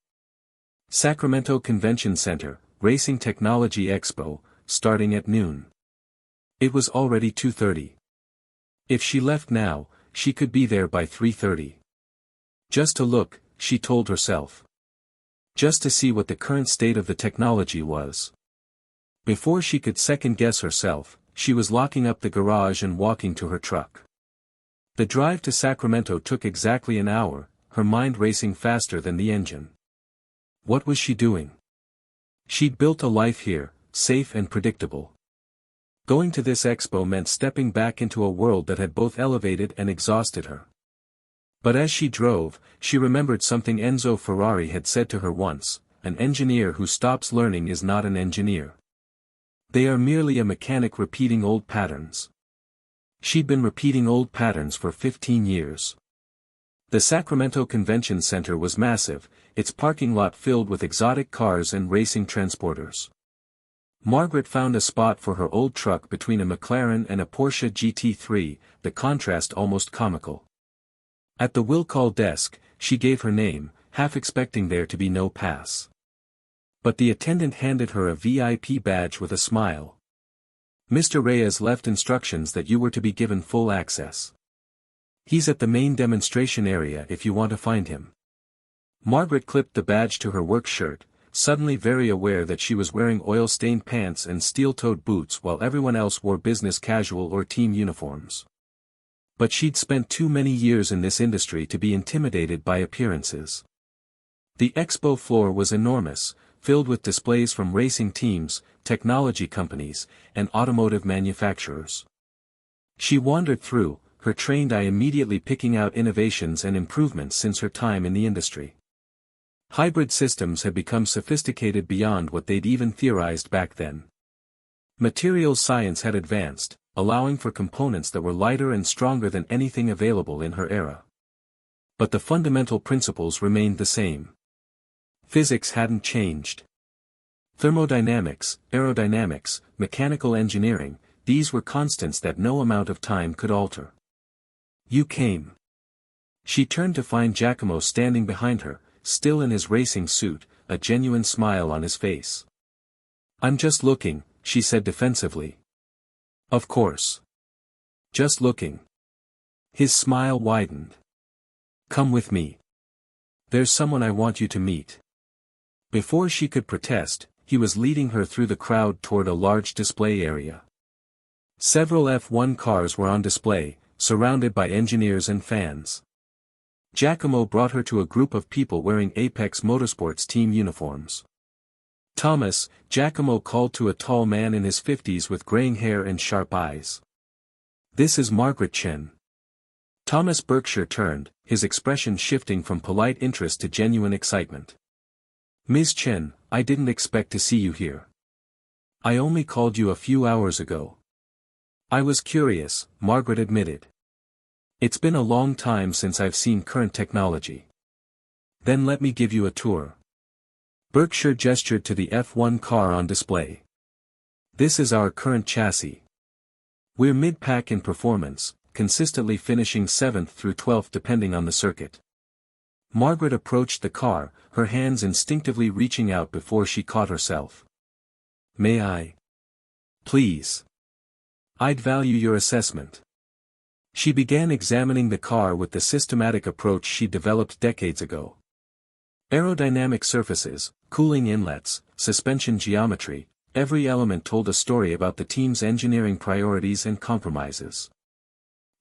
Sacramento Convention Center, Racing Technology Expo, starting at noon. It was already 2:30. If she left now, she could be there by 3:30. Just to look, she told herself. Just to see what the current state of the technology was. Before she could second-guess herself, she was locking up the garage and walking to her truck. The drive to Sacramento took exactly an hour, her mind racing faster than the engine. What was she doing? She'd built a life here, safe and predictable. Going to this expo meant stepping back into a world that had both elevated and exhausted her. But as she drove, she remembered something Enzo Ferrari had said to her once: an engineer who stops learning is not an engineer. They are merely a mechanic repeating old patterns. She'd been repeating old patterns for 15 years. The Sacramento Convention Center was massive, its parking lot filled with exotic cars and racing transporters. Margaret found a spot for her old truck between a McLaren and a Porsche GT3, the contrast almost comical. At the will call desk, she gave her name, half expecting there to be no pass. But the attendant handed her a VIP badge with a smile. Mr. Reyes left instructions that you were to be given full access. He's at the main demonstration area if you want to find him. Margaret clipped the badge to her work shirt, suddenly very aware that she was wearing oil-stained pants and steel-toed boots while everyone else wore business casual or team uniforms. But she'd spent too many years in this industry to be intimidated by appearances. The expo floor was enormous, filled with displays from racing teams, technology companies, and automotive manufacturers. She wandered through, her trained eye immediately picking out innovations and improvements since her time in the industry. Hybrid systems had become sophisticated beyond what they'd even theorized back then. Materials science had advanced, allowing for components that were lighter and stronger than anything available in her era. But the fundamental principles remained the same. Physics hadn't changed. Thermodynamics, aerodynamics, mechanical engineering, these were constants that no amount of time could alter. You came. She turned to find Giacomo standing behind her, still in his racing suit, a genuine smile on his face. I'm just looking, she said defensively. Of course. Just looking. His smile widened. Come with me. There's someone I want you to meet. Before she could protest, he was leading her through the crowd toward a large display area. Several F1 cars were on display, surrounded by engineers and fans. Giacomo brought her to a group of people wearing Apex Motorsports team uniforms. Thomas, Giacomo called to a tall man in his 50s with graying hair and sharp eyes. This is Margaret Chen. Thomas Berkshire turned, his expression shifting from polite interest to genuine excitement. Ms. Chen, I didn't expect to see you here. I only called you a few hours ago. I was curious, Margaret admitted. It's been a long time since I've seen current technology. Then let me give you a tour. Berkshire gestured to the F1 car on display. This is our current chassis. We're mid-pack in performance, consistently finishing 7th through 12th depending on the circuit. Margaret approached the car, her hands instinctively reaching out before she caught herself. May I? Please. I'd value your assessment. She began examining the car with the systematic approach she developed decades ago. Aerodynamic surfaces, cooling inlets, suspension geometry, every element told a story about the team's engineering priorities and compromises.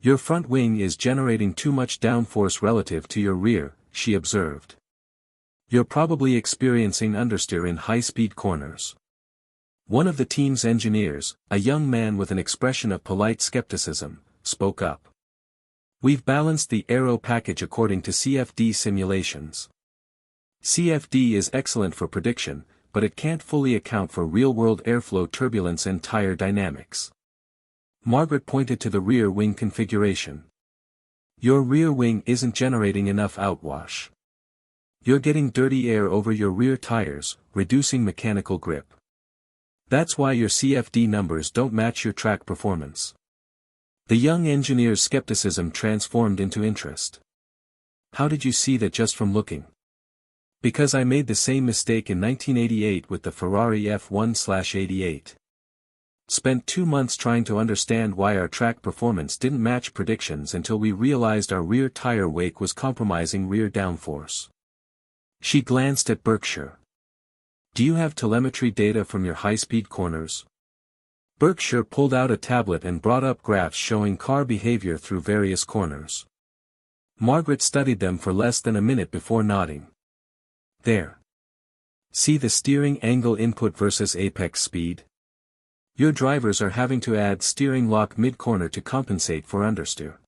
Your front wing is generating too much downforce relative to your rear, she observed. You're probably experiencing understeer in high-speed corners. One of the team's engineers, a young man with an expression of polite skepticism, spoke up. We've balanced the aero package according to CFD simulations. CFD is excellent for prediction, but it can't fully account for real-world airflow turbulence and tire dynamics. Margaret pointed to the rear wing configuration. Your rear wing isn't generating enough outwash. You're getting dirty air over your rear tires, reducing mechanical grip. That's why your CFD numbers don't match your track performance. The young engineer's skepticism transformed into interest. How did you see that just from looking? Because I made the same mistake in 1988 with the Ferrari F1/88. Spent 2 months trying to understand why our track performance didn't match predictions until we realized our rear tire wake was compromising rear downforce. She glanced at Berkshire. Do you have telemetry data from your high-speed corners? Berkshire pulled out a tablet and brought up graphs showing car behavior through various corners. Margaret studied them for less than a minute before nodding. There. See the steering angle input versus apex speed? Your drivers are having to add steering lock mid-corner to compensate for understeer.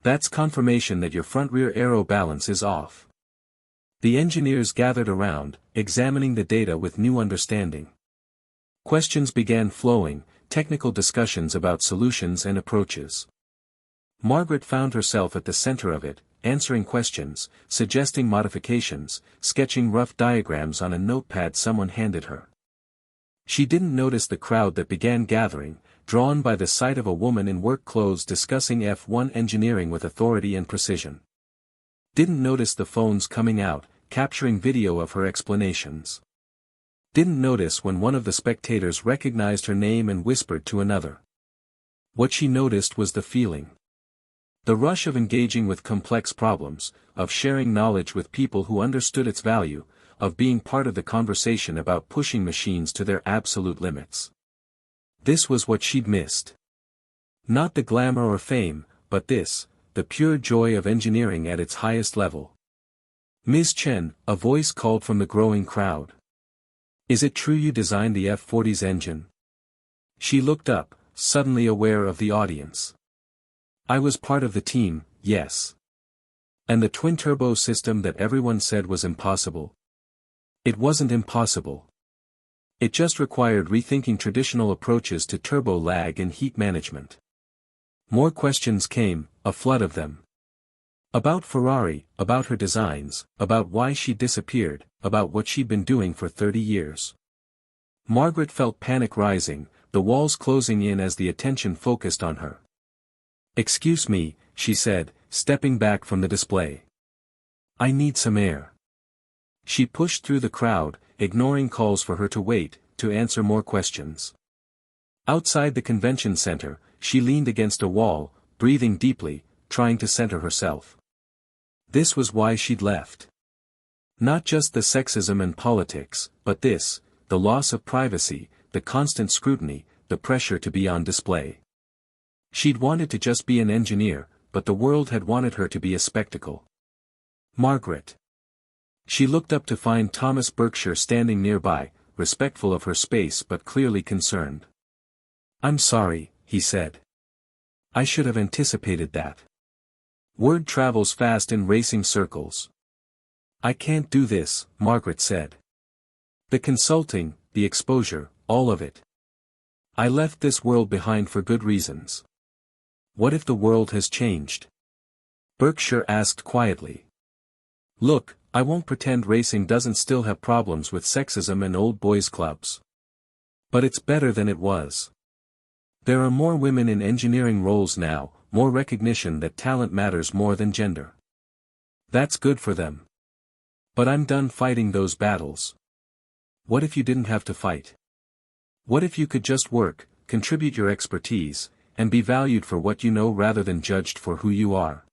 That's confirmation that your front-rear aero balance is off. The engineers gathered around, examining the data with new understanding. Questions began flowing, technical discussions about solutions and approaches. Margaret found herself at the center of it, answering questions, suggesting modifications, sketching rough diagrams on a notepad someone handed her. She didn't notice the crowd that began gathering, drawn by the sight of a woman in work clothes discussing F1 engineering with authority and precision. Didn't notice the phones coming out, capturing video of her explanations. Didn't notice when one of the spectators recognized her name and whispered to another. What she noticed was the feeling. The rush of engaging with complex problems, of sharing knowledge with people who understood its value, of being part of the conversation about pushing machines to their absolute limits. This was what she'd missed. Not the glamour or fame, but this, the pure joy of engineering at its highest level. Ms. Chen, a voice called from the growing crowd. Is it true you designed the F40's engine? She looked up, suddenly aware of the audience. I was part of the team, yes. And the twin-turbo system that everyone said was impossible? It wasn't impossible. It just required rethinking traditional approaches to turbo lag and heat management. More questions came, a flood of them. About Ferrari, about her designs, about why she disappeared, about what she'd been doing for 30 years. Margaret felt panic rising, the walls closing in as the attention focused on her. Excuse me, she said, stepping back from the display. I need some air. She pushed through the crowd, ignoring calls for her to wait, to answer more questions. Outside the convention center, she leaned against a wall, breathing deeply, trying to center herself. This was why she'd left. Not just the sexism and politics, but this, the loss of privacy, the constant scrutiny, the pressure to be on display. She'd wanted to just be an engineer, but the world had wanted her to be a spectacle. Margaret. She looked up to find Thomas Berkshire standing nearby, respectful of her space but clearly concerned. I'm sorry, he said. I should have anticipated that. Word travels fast in racing circles. I can't do this, Margaret said. The consulting, the exposure, all of it. I left this world behind for good reasons. What if the world has changed? Berkshire asked quietly. Look, I won't pretend racing doesn't still have problems with sexism and old boys clubs. But it's better than it was. There are more women in engineering roles now, more recognition that talent matters more than gender. That's good for them. But I'm done fighting those battles. What if you didn't have to fight? What if you could just work, contribute your expertise, and be valued for what you know rather than judged for who you are?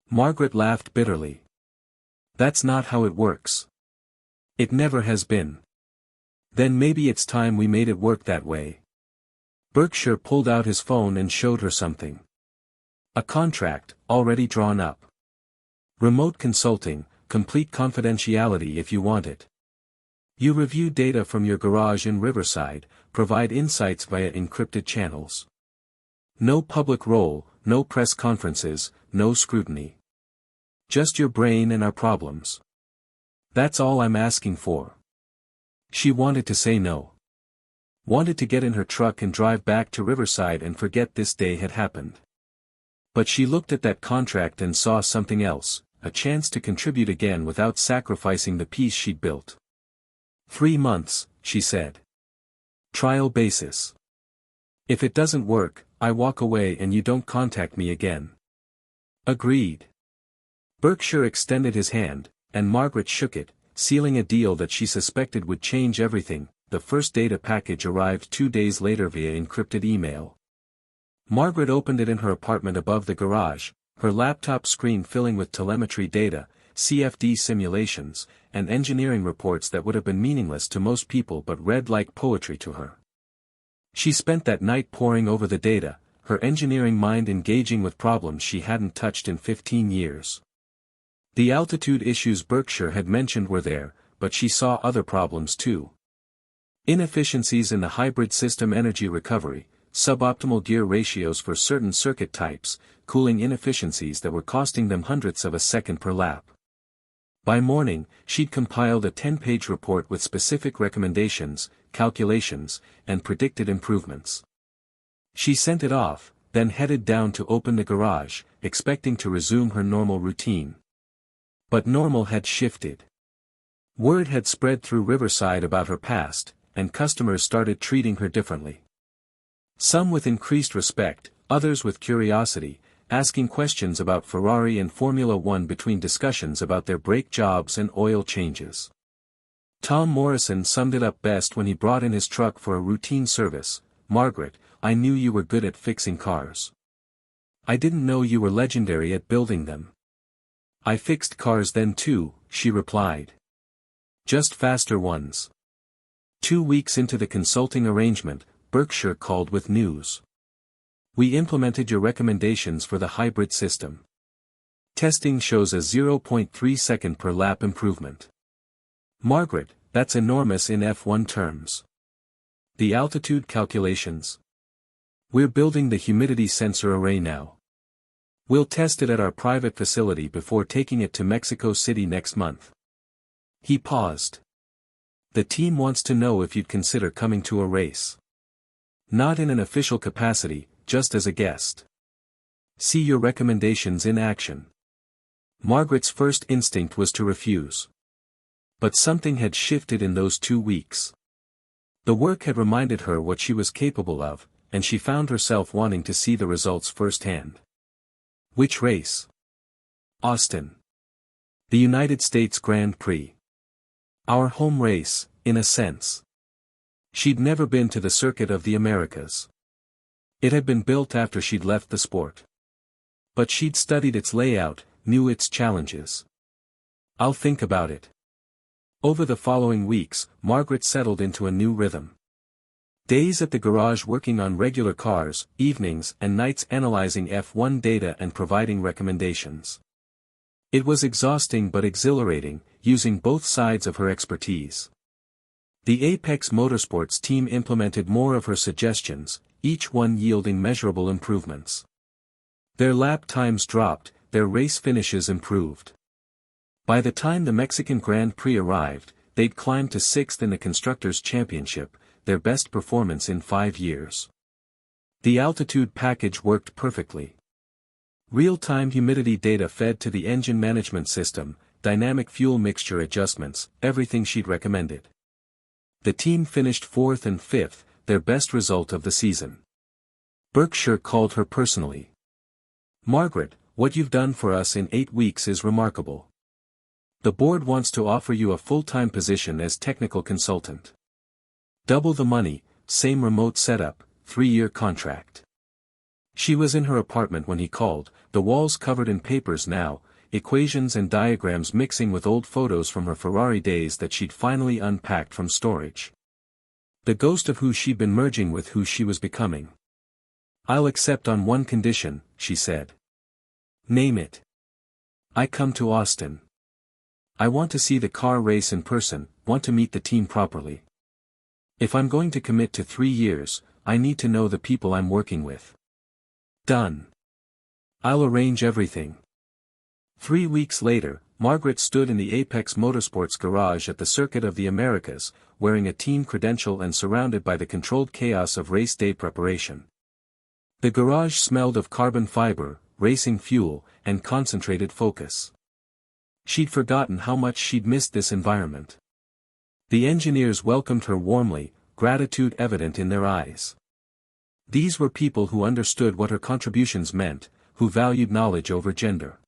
Margaret laughed bitterly. That's not how it works. It never has been. Then maybe it's time we made it work that way. Berkshire pulled out his phone and showed her something. A contract, already drawn up. Remote consulting, complete confidentiality if you want it. You review data from your garage in Riverside, provide insights via encrypted channels. No public role, no press conferences, no scrutiny. Just your brain and our problems. That's all I'm asking for. She wanted to say no. Wanted to get in her truck and drive back to Riverside and forget this day had happened. But she looked at that contract and saw something else, a chance to contribute again without sacrificing the peace she'd built. 3 months, she said. Trial basis. If it doesn't work, I walk away and you don't contact me again. Agreed. Berkshire extended his hand, and Margaret shook it, sealing a deal that she suspected would change everything. The first data package arrived 2 days later via encrypted email. Margaret opened it in her apartment above the garage, her laptop screen filling with telemetry data, CFD simulations, and engineering reports that would have been meaningless to most people but read like poetry to her. She spent that night poring over the data, her engineering mind engaging with problems she hadn't touched in 15 years. The altitude issues Berkshire had mentioned were there, but she saw other problems too. Inefficiencies in the hybrid system energy recovery, suboptimal gear ratios for certain circuit types, cooling inefficiencies that were costing them hundredths of a second per lap. By morning, she'd compiled a 10-page report with specific recommendations, calculations, and predicted improvements. She sent it off, then headed down to open the garage, expecting to resume her normal routine. But normal had shifted. Word had spread through Riverside about her past, and customers started treating her differently. Some with increased respect, others with curiosity, asking questions about Ferrari and Formula One between discussions about their brake jobs and oil changes. Tom Morrison summed it up best when he brought in his truck for a routine service. "Margaret, I knew you were good at fixing cars. I didn't know you were legendary at building them." "I fixed cars then too," she replied. "Just faster ones." 2 weeks into the consulting arrangement, Berkshire called with news. "We implemented your recommendations for the hybrid system. Testing shows a 0.3 second per lap improvement." "Margaret, that's enormous in F1 terms." "The altitude calculations? We're building the humidity sensor array now. We'll test it at our private facility before taking it to Mexico City next month." He paused. "The team wants to know if you'd consider coming to a race. Not in an official capacity, just as a guest. See your recommendations in action." Margaret's first instinct was to refuse. But something had shifted in those 2 weeks. The work had reminded her what she was capable of, and she found herself wanting to see the results firsthand. "Which race?" "Austin. The United States Grand Prix. Our home race, in a sense." She'd never been to the circuit of the Americas. It had been built after she'd left the sport. But she'd studied its layout, knew its challenges. "I'll think about it." Over the following weeks, Margaret settled into a new rhythm. Days at the garage working on regular cars, evenings and nights analyzing F1 data and providing recommendations. It was exhausting but exhilarating, using both sides of her expertise. The Apex Motorsports team implemented more of her suggestions, each one yielding measurable improvements. Their lap times dropped, their race finishes improved. By the time the Mexican Grand Prix arrived, they'd climbed to 6th in the Constructors' Championship, their best performance in 5 years. The altitude package worked perfectly. Real-time humidity data fed to the engine management system, dynamic fuel mixture adjustments, everything she'd recommended. The team finished 4th and 5th, their best result of the season. Berkshire called her personally. "Margaret, what you've done for us in 8 weeks is remarkable. The board wants to offer you a full-time position as technical consultant. Double the money, same remote setup, 3-year contract." She was in her apartment when he called, the walls covered in papers now, equations and diagrams mixing with old photos from her Ferrari days that she'd finally unpacked from storage. The ghost of who she'd been merging with who she was becoming. "I'll accept on one condition," she said. "Name it." "I come to Austin. I want to see the car race in person, want to meet the team properly. If I'm going to commit to 3 years, I need to know the people I'm working with." "Done. I'll arrange everything." 3 weeks later, Margaret stood in the Apex Motorsports garage at the Circuit of the Americas, wearing a team credential and surrounded by the controlled chaos of race day preparation. The garage smelled of carbon fiber, racing fuel, and concentrated focus. She'd forgotten how much she'd missed this environment. The engineers welcomed her warmly, gratitude evident in their eyes. These were people who understood what her contributions meant, who valued knowledge over gender.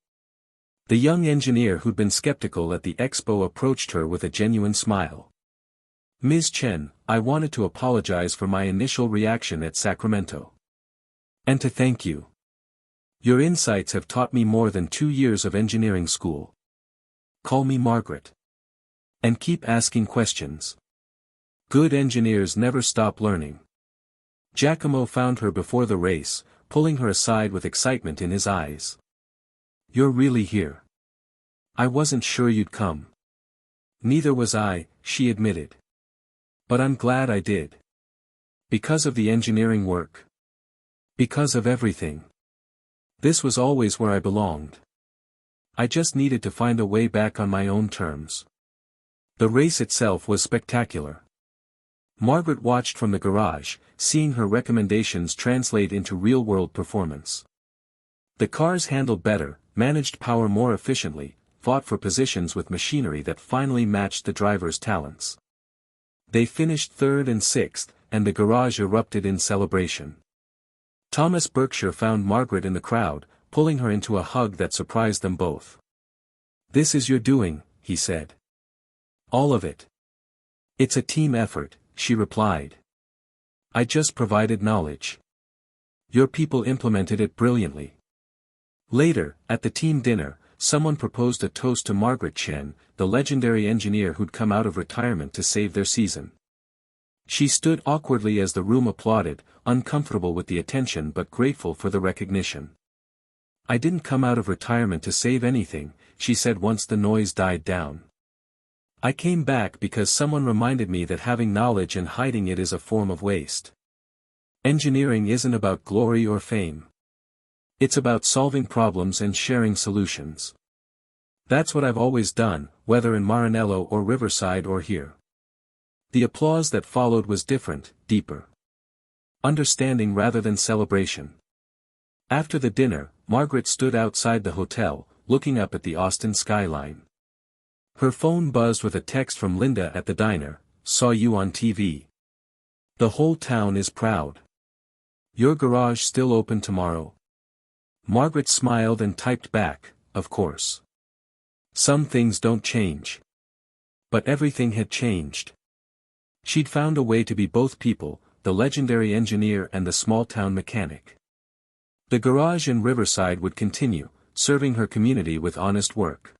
The young engineer who'd been skeptical at the expo approached her with a genuine smile. "Ms. Chen, I wanted to apologize for my initial reaction at Sacramento. And to thank you. Your insights have taught me more than 2 years of engineering school. Call me Margaret. And keep asking questions. Good engineers never stop learning." Giacomo found her before the race, pulling her aside with excitement in his eyes. "You're really here. I wasn't sure you'd come." "Neither was I," she admitted. "But I'm glad I did. Because of the engineering work. Because of everything. This was always where I belonged. I just needed to find a way back on my own terms." The race itself was spectacular. Margaret watched from the garage, seeing her recommendations translate into real-world performance. The cars handled better, managed power more efficiently, fought for positions with machinery that finally matched the driver's talents. They finished 3rd and 6th, and the garage erupted in celebration. Thomas Berkshire found Margaret in the crowd, pulling her into a hug that surprised them both. "This is your doing," he said. "All of it." "It's a team effort," she replied. "I just provided knowledge. Your people implemented it brilliantly." Later, at the team dinner, someone proposed a toast to Margaret Chen, the legendary engineer who'd come out of retirement to save their season. She stood awkwardly as the room applauded, uncomfortable with the attention but grateful for the recognition. "I didn't come out of retirement to save anything," she said once the noise died down. "I came back because someone reminded me that having knowledge and hiding it is a form of waste. Engineering isn't about glory or fame. It's about solving problems and sharing solutions. That's what I've always done, whether in Maranello or Riverside or here." The applause that followed was different, deeper. Understanding rather than celebration. After the dinner, Margaret stood outside the hotel, looking up at the Austin skyline. Her phone buzzed with a text from Linda at the diner, "Saw you on TV. The whole town is proud. Your garage still open tomorrow?" Margaret smiled and typed back, "Of course. Some things don't change." But everything had changed. She'd found a way to be both people, the legendary engineer and the small-town mechanic. The garage in Riverside would continue, serving her community with honest work.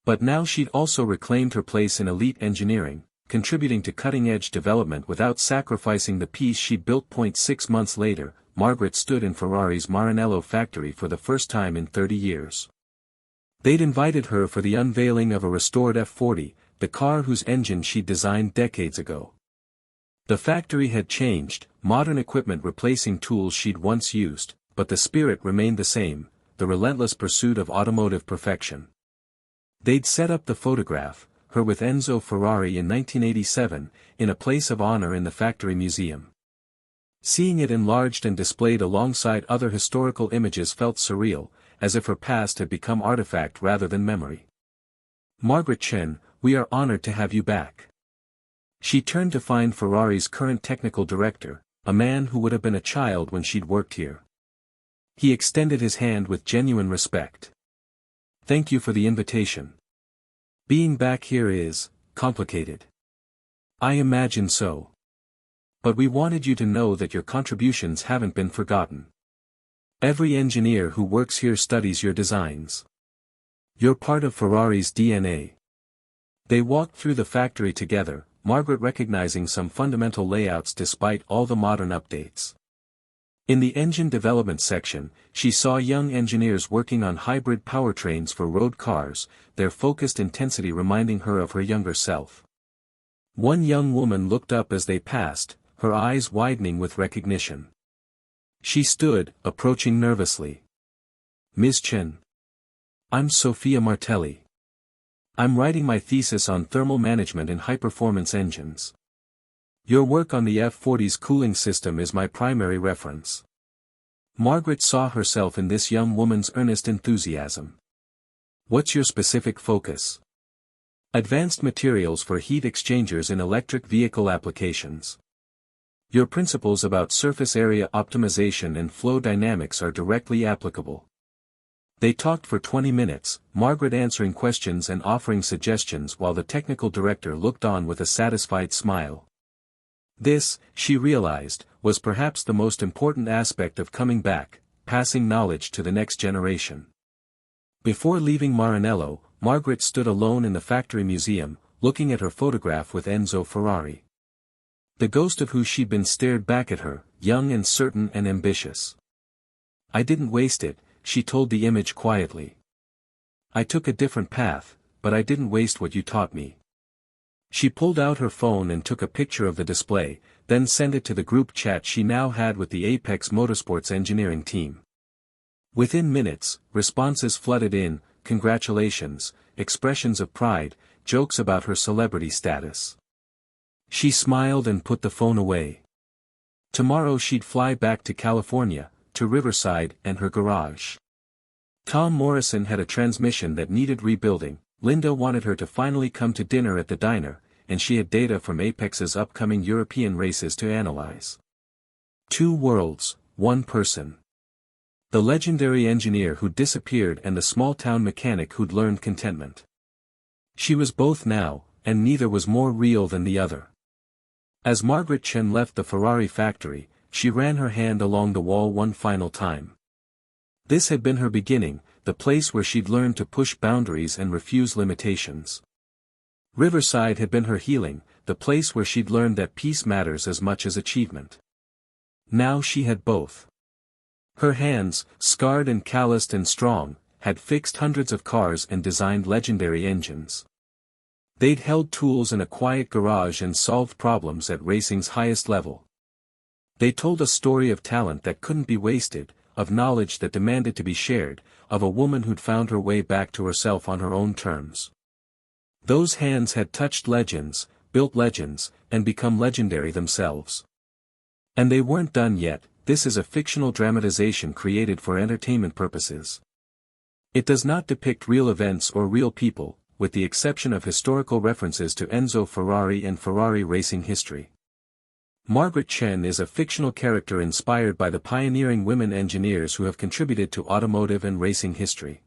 But now she'd also reclaimed her place in elite engineering, contributing to cutting-edge development without sacrificing the piece she'd built. 6 months later, Margaret stood in Ferrari's Maranello factory for the first time in 30 years. They'd invited her for the unveiling of a restored F40, the car whose engine she'd designed decades ago. The factory had changed, modern equipment replacing tools she'd once used, but the spirit remained the same, the relentless pursuit of automotive perfection. They'd set up the photograph, her with Enzo Ferrari in 1987, in a place of honor in the factory museum. Seeing it enlarged and displayed alongside other historical images felt surreal, as if her past had become artifact rather than memory. "Margaret Chen, we are honored to have you back." She turned to find Ferrari's current technical director, a man who would have been a child when she'd worked here. He extended his hand with genuine respect. "Thank you for the invitation. Being back here is complicated." "I imagine so. But we wanted you to know that your contributions haven't been forgotten. Every engineer who works here studies your designs. You're part of Ferrari's DNA." They walked through the factory together, Margaret recognizing some fundamental layouts despite all the modern updates. In the engine development section, she saw young engineers working on hybrid powertrains for road cars, their focused intensity reminding her of her younger self. One young woman looked up as they passed, her eyes widening with recognition. She stood, approaching nervously. "Ms. Chen. I'm Sofia Martelli." I'm writing my thesis on thermal management in high-performance engines. Your work on the F40's cooling system is my primary reference. Margaret saw herself in this young woman's earnest enthusiasm. What's your specific focus? Advanced materials for heat exchangers in electric vehicle applications. Your principles about surface area optimization and flow dynamics are directly applicable. They talked for 20 minutes, Margaret answering questions and offering suggestions while the technical director looked on with a satisfied smile. This, she realized, was perhaps the most important aspect of coming back, passing knowledge to the next generation. Before leaving Maranello, Margaret stood alone in the factory museum, looking at her photograph with Enzo Ferrari. The ghost of who she'd been stared back at her, young and certain and ambitious. I didn't waste it, she told the image quietly. I took a different path, but I didn't waste what you taught me. She pulled out her phone and took a picture of the display, then sent it to the group chat she now had with the Apex Motorsports engineering team. Within minutes, responses flooded in, congratulations, expressions of pride, jokes about her celebrity status. She smiled and put the phone away. Tomorrow she'd fly back to California, to Riverside and her garage. Tom Morrison had a transmission that needed rebuilding, Linda wanted her to finally come to dinner at the diner, and she had data from Apex's upcoming European races to analyze. Two worlds, one person. The legendary engineer who'd disappeared and the small-town mechanic who'd learned contentment. She was both now, and neither was more real than the other. As Margaret Chen left the Ferrari factory, she ran her hand along the wall one final time. This had been her beginning, the place where she'd learned to push boundaries and refuse limitations. Riverside had been her healing, the place where she'd learned that peace matters as much as achievement. Now she had both. Her hands, scarred and calloused and strong, had fixed hundreds of cars and designed legendary engines. They'd held tools in a quiet garage and solved problems at racing's highest level. They told a story of talent that couldn't be wasted, of knowledge that demanded to be shared, of a woman who'd found her way back to herself on her own terms. Those hands had touched legends, built legends, and become legendary themselves. And they weren't done yet. This is a fictional dramatization created for entertainment purposes. It does not depict real events or real people, with the exception of historical references to Enzo Ferrari and Ferrari racing history. Margaret Chen is a fictional character inspired by the pioneering women engineers who have contributed to automotive and racing history.